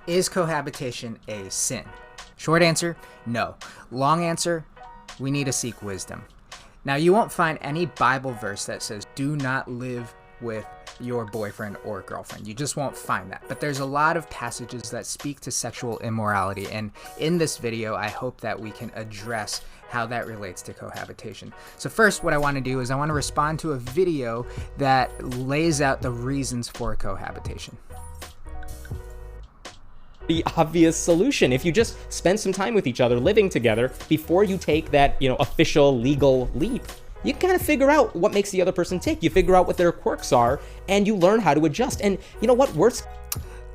Is cohabitation a sin? Short answer, no. Long answer, we need to seek wisdom. Now, you won't find any Bible verse that says, do not live with your boyfriend or girlfriend. You just won't find that. But there's a lot of passages that speak to sexual immorality. And in this video, I hope that we can address how that relates to cohabitation. So first, what I want to do is I want to respond to a video that lays out the reasons for cohabitation. The obvious solution. If you just spend some time with each other, living together, before you take that, official legal leap, you can kind of figure out what makes the other person tick. You figure out what their quirks are, and you learn how to adjust. And you know what? Worse.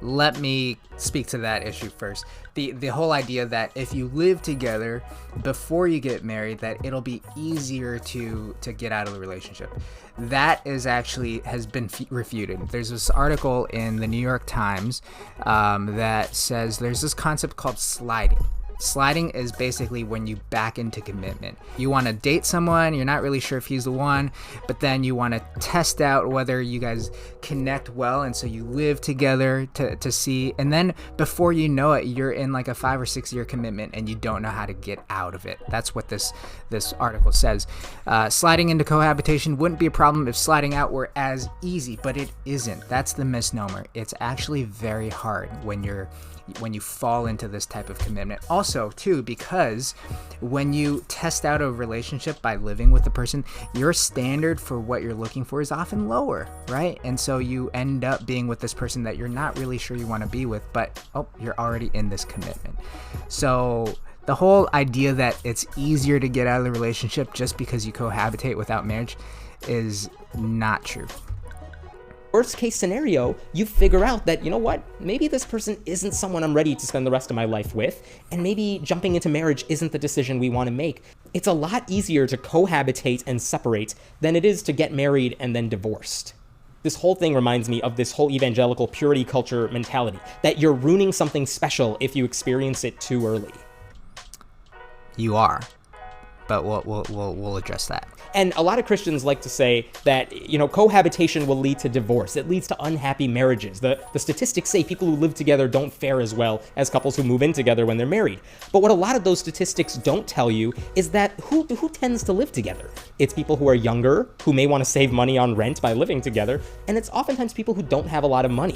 Let me speak to that issue first. The whole idea that if you live together before you get married, that it'll be easier to get out of the relationship. That is actually has been refuted. There's this article in the New York Times that says there's this concept called sliding. Sliding is basically when you back into commitment. You want to date someone, you're not really sure if he's the one, but then you want to test out whether you guys connect well, and so you live together to see, and then before you know it, you're in like a 5 or 6 year commitment and you don't know how to get out of it. That's what this article says. Sliding into cohabitation wouldn't be a problem if sliding out were as easy, but it isn't. That's the misnomer. It's actually very hard when you fall into this type of commitment. Also, too, because when you test out a relationship by living with the person, your standard for what you're looking for is often lower, right? And so you end up being with this person that you're not really sure you want to be with, but you're already in this commitment. So the whole idea that it's easier to get out of the relationship just because you cohabitate without marriage is not true. Worst case scenario, you figure out that, you know what, maybe this person isn't someone I'm ready to spend the rest of my life with, and maybe jumping into marriage isn't the decision we want to make. It's a lot easier to cohabitate and separate than it is to get married and then divorced. This whole thing reminds me of this whole evangelical purity culture mentality, that you're ruining something special if you experience it too early. You are, but we'll address that. And a lot of Christians like to say that, cohabitation will lead to divorce. It leads to unhappy marriages. The statistics say people who live together don't fare as well as couples who move in together when they're married. But what a lot of those statistics don't tell you is that who tends to live together? It's people who are younger, who may want to save money on rent by living together, and it's oftentimes people who don't have a lot of money.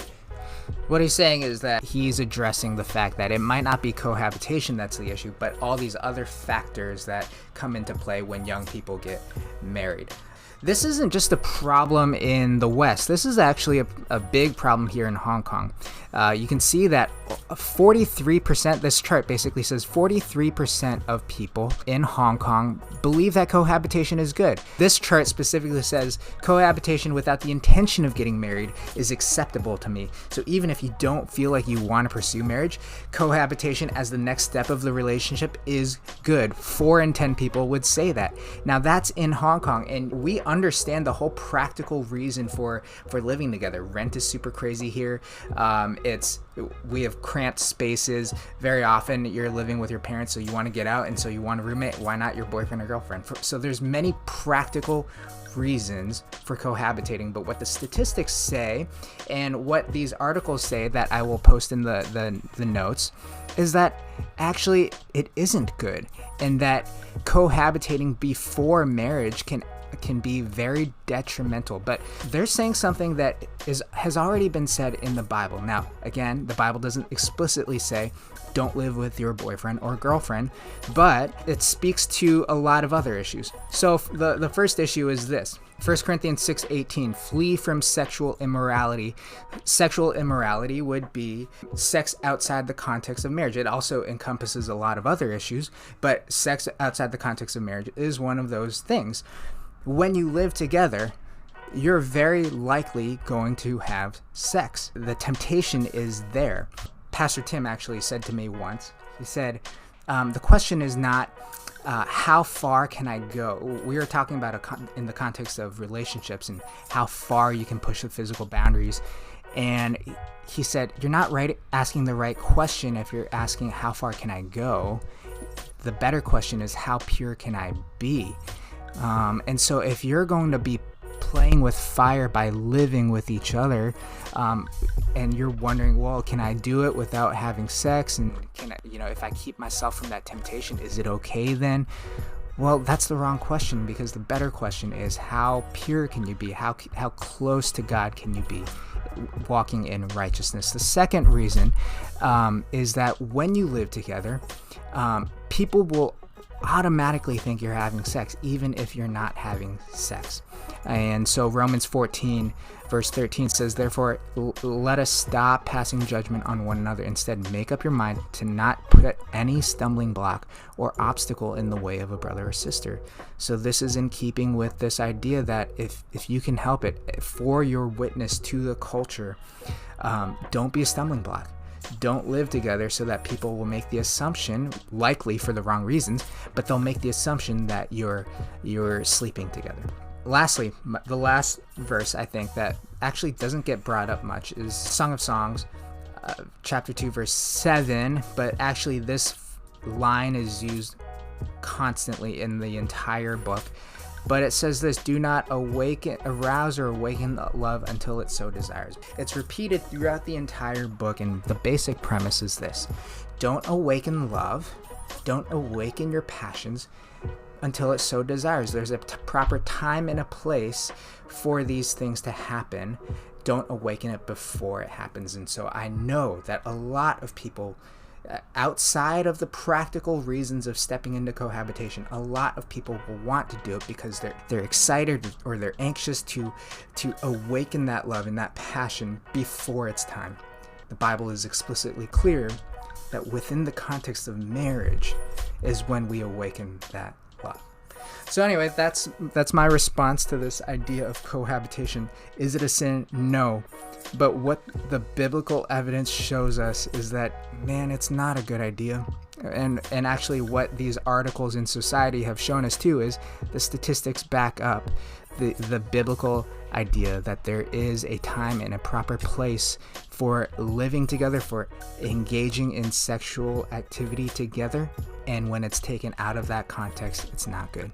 What he's saying is that he's addressing the fact that it might not be cohabitation that's the issue, but all these other factors that come into play when young people get married. This isn't just a problem in the West. This is actually a big problem here in Hong Kong. You can see that 43%, this chart basically says 43% of people in Hong Kong believe that cohabitation is good. This chart specifically says cohabitation without the intention of getting married is acceptable to me. So even if you don't feel like you want to pursue marriage, cohabitation as the next step of the relationship is good. 4 in 10 people would say that. Now that's in Hong Kong, and we understand the whole practical reason for living together. Rent is super crazy here. We have cramped spaces. Very often you're living with your parents, so you want to get out, and so you want a roommate. Why not your boyfriend or girlfriend? So there's many practical reasons for cohabitating, but what the statistics say and what these articles say that I will post in the notes is that actually it isn't good, and that cohabitating before marriage can be very detrimental. But they're saying something that has already been said in the Bible. Now, again, the Bible doesn't explicitly say don't live with your boyfriend or girlfriend, but it speaks to a lot of other issues. So the first issue is this. 1 Corinthians 6:18, flee from sexual immorality. Sexual immorality would be sex outside the context of marriage. It also encompasses a lot of other issues, but sex outside the context of marriage is one of those things. When you live together, you're very likely going to have sex. The temptation is there. Pastor Tim actually said to me once, he said, the question is not how far can I go? We were talking about in the context of relationships and how far you can push the physical boundaries. And he said, you're not asking the right question if you're asking how far can I go. The better question is how pure can I be? And so if you're going to be playing with fire by living with each other, and you're wondering, well, can I do it without having sex? And can I, if I keep myself from that temptation, is it okay then? Well, that's the wrong question, because the better question is, how pure can you be? How close to God can you be walking in righteousness? The second reason is that when you live together, people will automatically think you're having sex, even if you're not having sex. And so Romans 14 verse 13 says, therefore, let us stop passing judgment on one another. Instead, make up your mind to not put any stumbling block or obstacle in the way of a brother or sister. So this is in keeping with this idea that if you can help it for your witness to the culture, don't be a stumbling block. Don't live together so that people will make the assumption, likely for the wrong reasons, but they'll make the assumption that you're sleeping together. Lastly, the last verse I think that actually doesn't get brought up much is Song of Songs, chapter 2, verse 7, but actually this line is used constantly in the entire book. But it says this: do not arouse or awaken love until it so desires. It's repeated throughout the entire book, and the basic premise is this: don't awaken love, don't awaken your passions until it so desires. There's a proper time and a place for these things to happen. Don't awaken it before it happens. And so I know that a lot of people, outside of the practical reasons of stepping into cohabitation, a lot of people will want to do it because they're excited or they're anxious to awaken that love and that passion before it's time. The Bible is explicitly clear that within the context of marriage is when we awaken that love. So anyway, that's my response to this idea of cohabitation. Is it a sin? No. But what the biblical evidence shows us is that, man, it's not a good idea. And actually what these articles in society have shown us too is the statistics back up the biblical idea that there is a time and a proper place for living together, for engaging in sexual activity together. And when it's taken out of that context, it's not good.